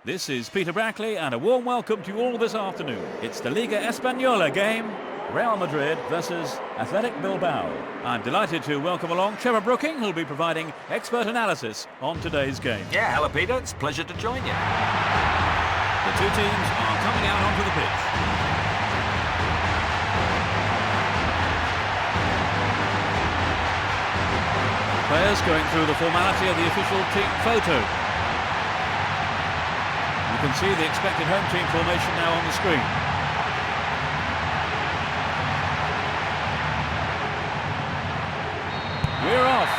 This is Peter Brackley and a warm welcome to you all this afternoon. It's the Liga Espanola game, Real Madrid versus Athletic Bilbao. I'm delighted to welcome along Trevor Brooking, who'll be providing expert analysis on today's game. Yeah, hello Peter, it's a pleasure to join you. The two teams are coming out onto the pitch. Players going through the formality of the official team photo. You can see the expected home team formation now on the screen. We're off.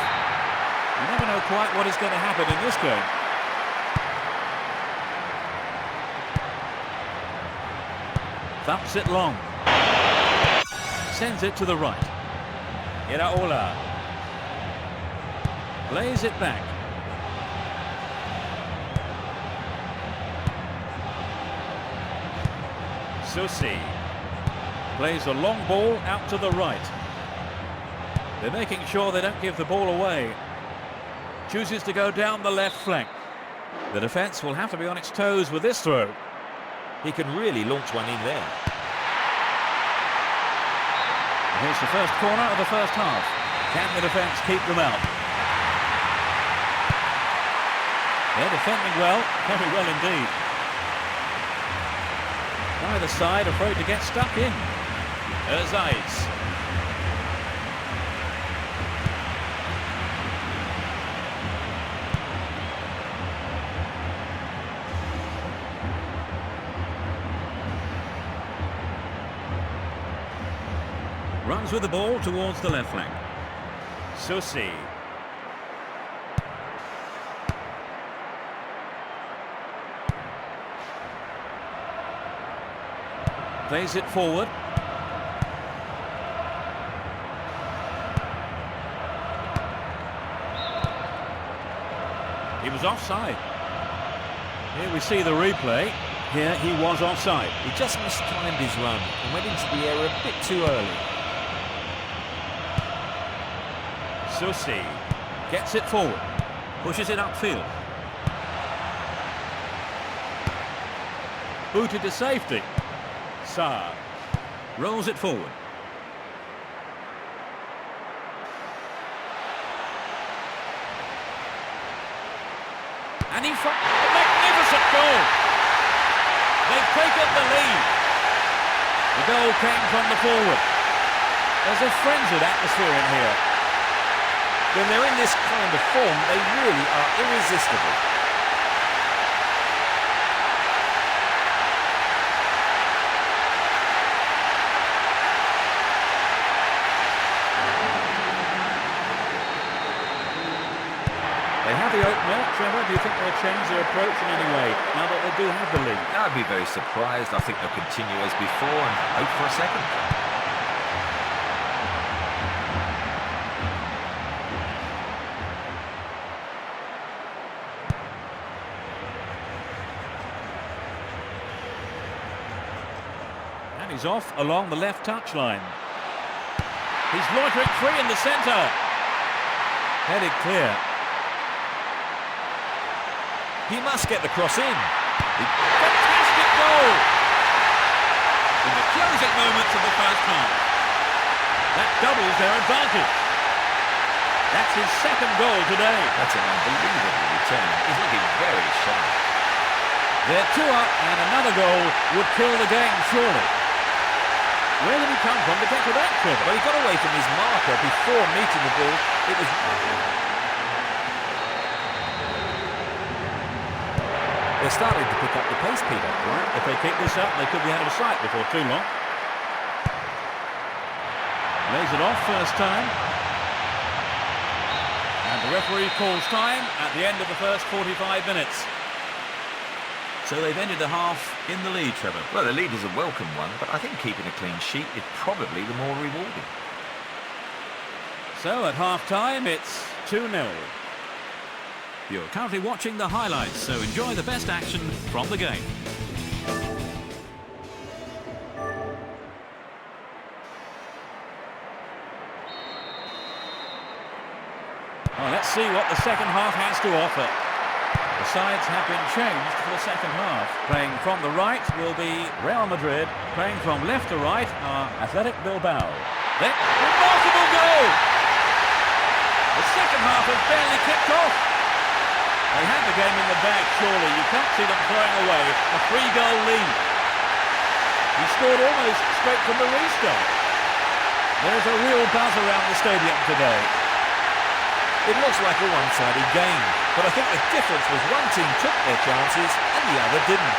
You never know quite what is going to happen in this game. Thumps it long. Sends it to the right. Iraola. Plays it back. Susi plays a long ball out to the right. They're making sure they don't give the ball away. Chooses to go down the left flank. The defence will have to be on its toes with this throw. He can really launch one in there. Here's the first corner of the first half. Can the defence keep them out? They're defending well, very well indeed. Either side afraid to get stuck in. Zayt. Runs with the ball towards the left flank. Susi. Plays it forward. He was offside. Here we see the replay. Here he was offside. He just mistimed his run and went into the area a bit too early. Susi gets it forward. Pushes it upfield. Booted to safety. Saar rolls it forward. And he a magnificent goal. They've taken the lead. The goal came from the forward. There's a frenzied atmosphere in here. When they're in this kind of form, they really are irresistible. They have the opener. Trevor, do you think they'll change their approach in any way now that they do have the lead? I'd be very surprised. I think they'll continue as before and hope for a second. And he's off along the left touchline. He's loitering free in the centre. Headed clear. He must get the cross in. Fantastic goal! In the closing moments of the first half. That doubles their advantage. That's his second goal today. That's an unbelievable return. He's looking very sharp. They're 2 up and another goal would kill the game, surely. Where did he come from to get to that, Trevor? Well, he got away from his marker before meeting the ball. It was... They're starting to pick up the pace, Peter. Right? If they keep this up, they could be out of sight before too long. Lays it off first time. And the referee calls time at the end of the first 45 minutes. So they've ended the half in the lead, Trevor. Well, the lead is a welcome one, but I think keeping a clean sheet is probably the more rewarding. So at half-time, it's 2-0. You're currently watching the highlights, so enjoy the best action from the game. Well, let's see what the second half has to offer. The The sides have been changed for the second half. Playing from the right will be Real Madrid. Playing from left to right are Athletic Bilbao. Then, remarkable goal! The second half has barely kicked off. They had the game in the bag, surely. You can't see them throwing away a 3-goal lead. He scored almost straight from the restart. There's a real buzz around the stadium today. It looks like a one-sided game, but I think the difference was one team took their chances and the other didn't.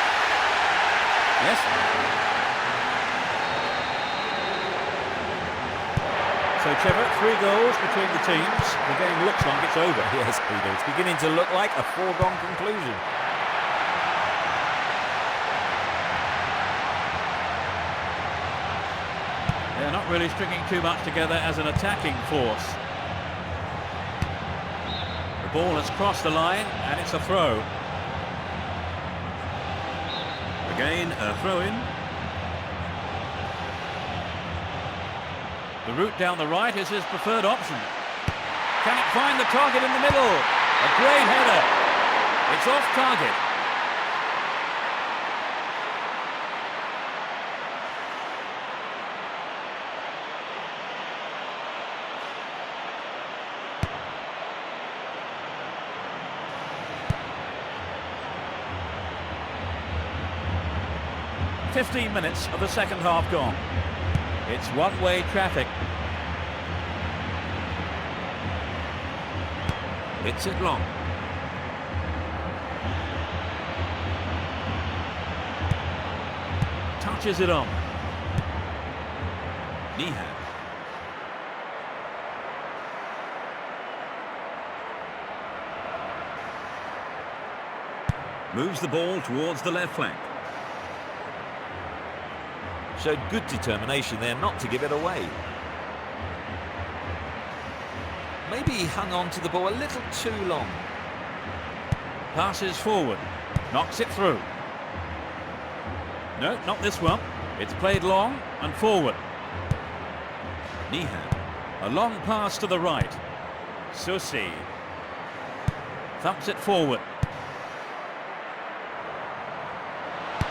Yes. So, Trevor, 3 goals between the teams. The game looks like it's over. Yes, Peter, it's beginning to look like a foregone conclusion. They're not really stringing too much together as an attacking force. The ball has crossed the line and it's a throw. Again, a throw-in. The route down the right is his preferred option. Can it find the target in the middle? A great header. It's off target. "15 minutes of the second half gone. It's one-way traffic. Hits it long. Touches it on. Nihan. Moves the ball towards the left flank. Showed good determination there not to give it away. Maybe he hung on to the ball a little too long. Passes forward. Knocks it through. No, not this one. It's played long and forward. Nihan. A long pass to the right. Susi. Thumps it forward.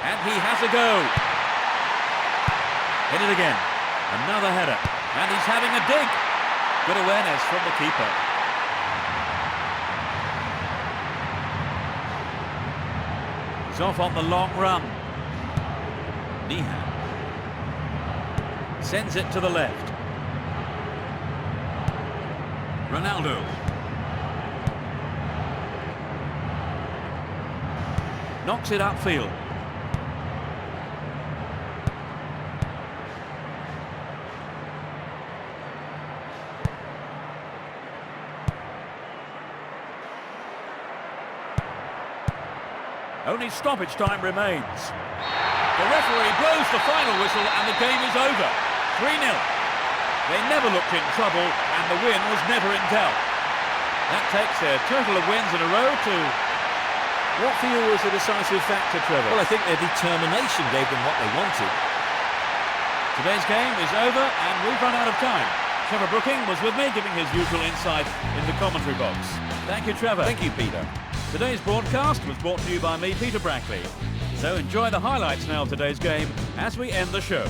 And he has a go. Hit it again. Another header. And he's having a dig. Good awareness from the keeper. He's off on the long run. Nihan. Sends it to the left. Ronaldo. Knocks it upfield. Only stoppage time remains. The referee blows the final whistle and the game is over. 3-0. They never looked in trouble and the win was never in doubt. That takes their total of wins in a row to... What for you was the decisive factor, Trevor? Well, I think their determination gave them what they wanted. Today's game is over and we've run out of time. Trevor Brooking was with me, giving his usual insight in the commentary box. Thank you, Trevor. Thank you, Peter. Today's broadcast was brought to you by me, Peter Brackley. So enjoy the highlights now of today's game as we end the show.